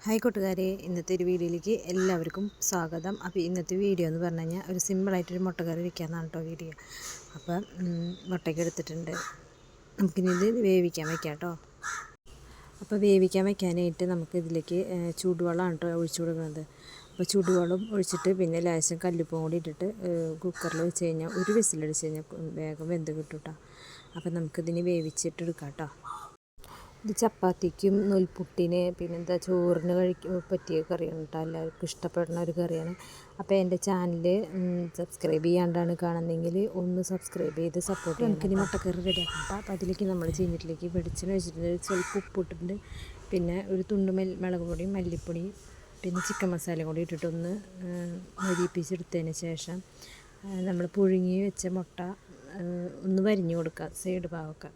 Hi കൂട്ടുകാരെ, ഇന്നത്തെ ഒരു വീഡിയോയിലേക്ക് എല്ലാവർക്കും സ്വാഗതം. അപ്പോൾ ഇന്നത്തെ വീഡിയോ എന്ന് പറഞ്ഞു കഴിഞ്ഞാൽ ഒരു സിമ്പിളായിട്ടൊരു മുട്ടക്കറി വയ്ക്കാമെന്നാണ് കേട്ടോ വീഡിയോ. അപ്പം മുട്ടയ്ക്ക് എടുത്തിട്ടുണ്ട്, നമുക്കിനി ഇത് വേവിക്കാൻ വയ്ക്കാം കേട്ടോ. അപ്പോൾ വേവിക്കാൻ വയ്ക്കാനായിട്ട് നമുക്ക് ഇതിലേക്ക് ചൂടുവെള്ളമാണ് കേട്ടോ ഒഴിച്ചു കൊടുക്കുന്നത്. അപ്പോൾ ചൂടുവെള്ളം ഒഴിച്ചിട്ട് പിന്നെ ലേശം കല്ലുപ്പും കൂടി ഇട്ടിട്ട് കുക്കറിൽ വെച്ച് കഴിഞ്ഞാൽ ഒരു വിസിലടിച്ച് കഴിഞ്ഞാൽ വേഗം വെന്ത് കിട്ടും കേട്ടോ. അപ്പോൾ നമുക്കിതിന് വേവിച്ചിട്ടെടുക്കാം കേട്ടോ. ഇത് ചപ്പാത്തിക്കും നൂൽപുട്ടിന് പിന്നെന്താ ചോറിന് പറ്റിയ കറിയാണ് കേട്ടോ. എല്ലാവർക്കും ഇഷ്ടപ്പെടുന്ന ഒരു കറിയാണ്. അപ്പോൾ എൻ്റെ ചാനൽ സബ്സ്ക്രൈബ് ചെയ്യാണ്ടാണ് കാണുന്നതെങ്കിൽ ഒന്ന് സബ്സ്ക്രൈബ് ചെയ്ത് സപ്പോർട്ട് ചെയ്യാം. നമുക്കിനി മുട്ടക്കറി റെഡിയാക്കാം കേട്ടോ. അപ്പോൾ അതിലേക്ക് നമ്മൾ ചീനിട്ടിലേക്ക് വെളിച്ചെണ്ണ വെച്ചിട്ടുണ്ട്, സ്വല്പം ഉപ്പിട്ടിട്ടുണ്ട്, പിന്നെ ഒരു തുണ്ട് മുളക് പൊടിയും മല്ലിപ്പൊടിയും പിന്നെ ചിക്കൻ മസാല കൂടി ഇട്ടിട്ടൊന്ന് മൊരിപ്പിച്ചെടുത്തതിന് ശേഷം നമ്മൾ പുഴുങ്ങി വെച്ച മുട്ട ഒന്ന് വരിഞ്ഞു കൊടുക്കുക സൈഡ് ഭാഗമൊക്കെ.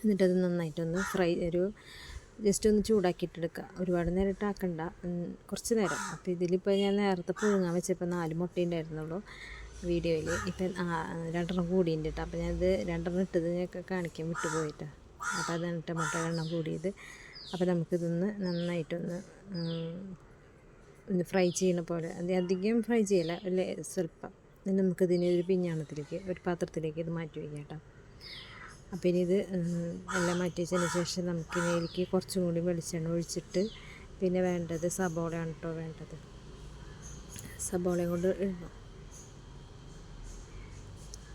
എന്നിട്ടത് നന്നായിട്ടൊന്ന് ജസ്റ്റ് ഒന്ന് ചൂടാക്കിയിട്ടെടുക്കുക. ഒരുപാട് നേരം ഇട്ടാക്കണ്ട, കുറച്ച് നേരം. അപ്പോൾ ഇതിലിപ്പോൾ ഞാൻ നേരത്തെ പുഴുങ്ങാൻ വെച്ചപ്പോൾ 4 മുട്ട ഉണ്ടായിരുന്നുള്ളൂ വീഡിയോയിൽ. ഇപ്പം 2 കൂടിയുണ്ട് കേട്ടോ. അപ്പോൾ ഞാനത് 2 ഇട്ടത് ഞങ്ങൾക്ക് കാണിക്കാൻ വിട്ടുപോയിട്ടാണ്. അപ്പോൾ അതാണ് കേട്ടോ മുട്ട എണ്ണം കൂടിയത്. അപ്പോൾ നമുക്കിതൊന്ന് നന്നായിട്ടൊന്ന് ഫ്രൈ ചെയ്യുന്ന പോലെ, അധികം ഫ്രൈ ചെയ്യില്ല, അല്ലേ സ്വല്പം. നമുക്കിതിനെ ഒരു പിഞ്ഞാണത്തിലേക്ക് ഒരു പാത്രത്തിലേക്ക് ഇത് മാറ്റി വയ്ക്കാം കേട്ടോ. അപ്പോൾ ഇനി ഇത് എല്ലാം മാറ്റി വെച്ചതിന് ശേഷം നമുക്കിതിലേക്ക് കുറച്ചും കൂടി വെളിച്ചെണ്ണ ഒഴിച്ചിട്ട് പിന്നെ വേണ്ടത് സബോളയാണ് കേട്ടോ വേണ്ടത്. സബോളയും കൊണ്ട് ഇടണം.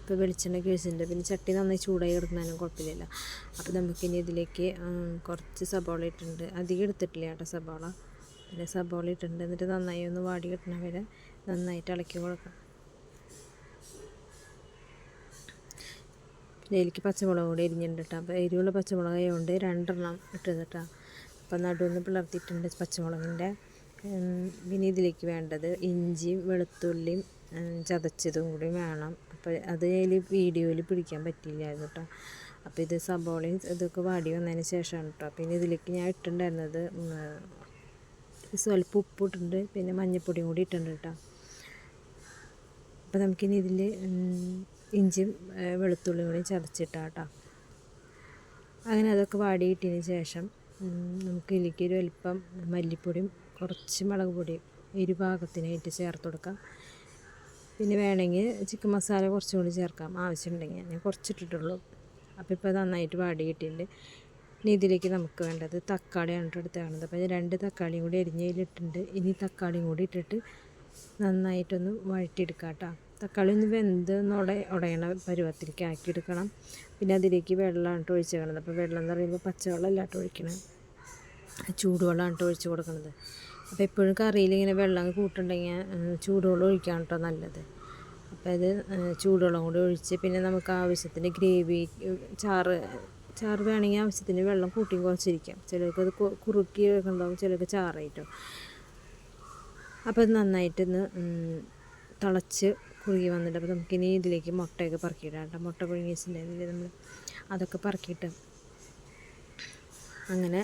ഇപ്പോൾ വെളിച്ചെണ്ണയ്ക്ക് ഒഴിച്ചിട്ടുണ്ട്. പിന്നെ ചട്ടി നന്നായി ചൂടായി കിടക്കുന്നതിനും കുഴപ്പമില്ല. അപ്പോൾ നമുക്കിനി ഇതിലേക്ക് കുറച്ച് സബോള ഇട്ടിട്ടുണ്ട്, അധികം എടുത്തിട്ടില്ല കേട്ടോ സബോള. പിന്നെ സബോള ഇട്ടിട്ടുണ്ട്. എന്നിട്ട് നന്നായി ഒന്ന് വാടി കിട്ടണ വരെ നന്നായിട്ട് ഇളക്കി കൊടുക്കാം. പിന്നെ ഇതിലേക്ക് പച്ചമുളക് കൂടി എരിഞ്ഞിട്ടുണ്ട് കേട്ടോ. അപ്പോൾ എരിവുള്ള പച്ചമുളക് ആയതുകൊണ്ട് 2 ഇട്ടത് കേട്ടോ. അപ്പോൾ നടുവൊന്ന് പിളർത്തിയിട്ടുണ്ട് പച്ചമുളകിൻ്റെ. പിന്നെ ഇതിലേക്ക് വേണ്ടത് ഇഞ്ചിയും വെളുത്തുള്ളിയും ചതച്ചതും കൂടി വേണം. അപ്പോൾ അത് അതിൽ വീഡിയോയിൽ പിടിക്കാൻ പറ്റിയില്ലായിരുന്നു കേട്ടോ. അപ്പോൾ ഇത് സബോളയും ഇതൊക്കെ വാടി വന്നതിന് ശേഷമാണ് കേട്ടോ. പിന്നെ ഇതിലേക്ക് ഞാൻ ഇട്ടിട്ടുണ്ടായിരുന്നത് സ്വല്പം ഉപ്പ് ഇട്ടിട്ടുണ്ട്, പിന്നെ മഞ്ഞൾപ്പൊടിയും കൂടി ഇട്ടിട്ടുണ്ട് കേട്ടോ. അപ്പോൾ നമുക്കിനി ഇതിൽ ഇഞ്ചിയും വെളുത്തുള്ളിയും കൂടി ചതച്ചിട്ടാം കേട്ടോ. അങ്ങനെ അതൊക്കെ വാടിയിട്ടതിന് ശേഷം നമുക്ക് ഇതിലേക്ക് ഒരു അല്പം മല്ലിപ്പൊടിയും കുറച്ച് മുളക് പൊടിയും പാകത്തിനായിട്ട് ചേർത്ത് കൊടുക്കാം. പിന്നെ വേണമെങ്കിൽ ചിക്കൻ മസാല കുറച്ചും കൂടി ചേർക്കാം ആവശ്യമുണ്ടെങ്കിൽ. ഞാൻ കുറച്ചിട്ടിട്ടുള്ളൂ. അപ്പോൾ ഇപ്പോൾ നന്നായിട്ട് വാടിയിട്ടുണ്ട്. ഇനി ഇതിലേക്ക് നമുക്ക് വേണ്ടത് തക്കാളിയാണ് എടുത്തേക്കണത്. അപ്പോൾ 2 തക്കാളിയും കൂടി എരിഞ്ഞതിലിട്ടുണ്ട്. ഇനി തക്കാളിയും കൂടി ഇട്ടിട്ട് നന്നായിട്ടൊന്ന് വഴറ്റിയെടുക്കാം കേട്ടോ. തക്കാളി ഒന്ന് ഉടയണ പരുവത്തിലേക്ക് ആക്കിയെടുക്കണം. പിന്നെ അതിലേക്ക് വെള്ളമാണ് ഒഴിച്ചേക്കണത്. അപ്പോൾ വെള്ളം എന്ന് പറയുമ്പോൾ പച്ചവെള്ളമല്ല ഒഴിക്കണത്, ചൂടുവെള്ളമാണ് ഒഴിച്ച് കൊടുക്കുന്നത്. അപ്പോൾ എപ്പോഴും കറിയിൽ ഇങ്ങനെ വെള്ളം കൂട്ടുണ്ടെങ്കിൽ ചൂടുവെള്ളം ഒഴിക്കാൻ കേട്ടോ നല്ലത്. അപ്പോൾ അത് ചൂടുവെള്ളം കൂടി ഒഴിച്ച് പിന്നെ നമുക്ക് ആവശ്യത്തിന് ഗ്രേവി ചാറ് വേണമെങ്കിൽ ആവശ്യത്തിന് വെള്ളം കൂട്ടിയും കുറച്ചിരിക്കാം. ചിലർക്ക് അത് കുറുക്കി ഉണ്ടാവും, ചിലർക്ക് ചാറായിട്ടോ. അപ്പോൾ അത് നന്നായിട്ടൊന്ന് തിളച്ച് കുറുകി വന്നിട്ട് അപ്പോൾ നമുക്കിനി ഇതിലേക്ക് മുട്ടയൊക്കെ പറക്കിയിടാം കേട്ടോ. മുട്ട പുഴുങ്ങി വെച്ചിട്ടുണ്ടെങ്കിൽ നമ്മൾ അതൊക്കെ പറക്കിയിട്ട് അങ്ങനെ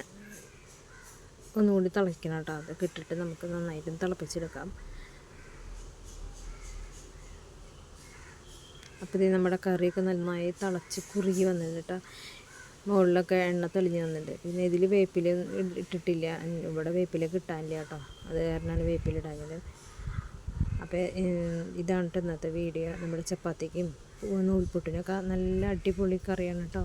ഒന്നുകൂടി തിളയ്ക്കണം കേട്ടോ. അതൊക്കെ ഇട്ടിട്ട് നമുക്ക് നന്നായിട്ട് തിളപ്പിച്ചെടുക്കാം. അപ്പോൾ ഇത് നമ്മുടെ കറിയൊക്കെ നന്നായി തിളച്ച് കുറുകി വന്നിട്ടുണ്ട് കേട്ടോ. മുകളിലൊക്കെ എണ്ണ തെളിഞ്ഞ് വന്നിട്ടുണ്ട്. പിന്നെ ഇതിൽ വേപ്പില ഇട്ടിട്ടില്ല, ഇവിടെ വേപ്പില കിട്ടാനില്ല കേട്ടോ. അത് കാരണമാണ് വേപ്പില ഇടാഞ്ഞത്. അപ്പോൾ ഇതാണ് ഇന്നത്തെ വീഡിയോ. നമ്മുടെ ചപ്പാത്തിക്കും നൂൽപുട്ടിനൊക്കെ നല്ല അടിപൊളി കറിയാണ് കേട്ടോ.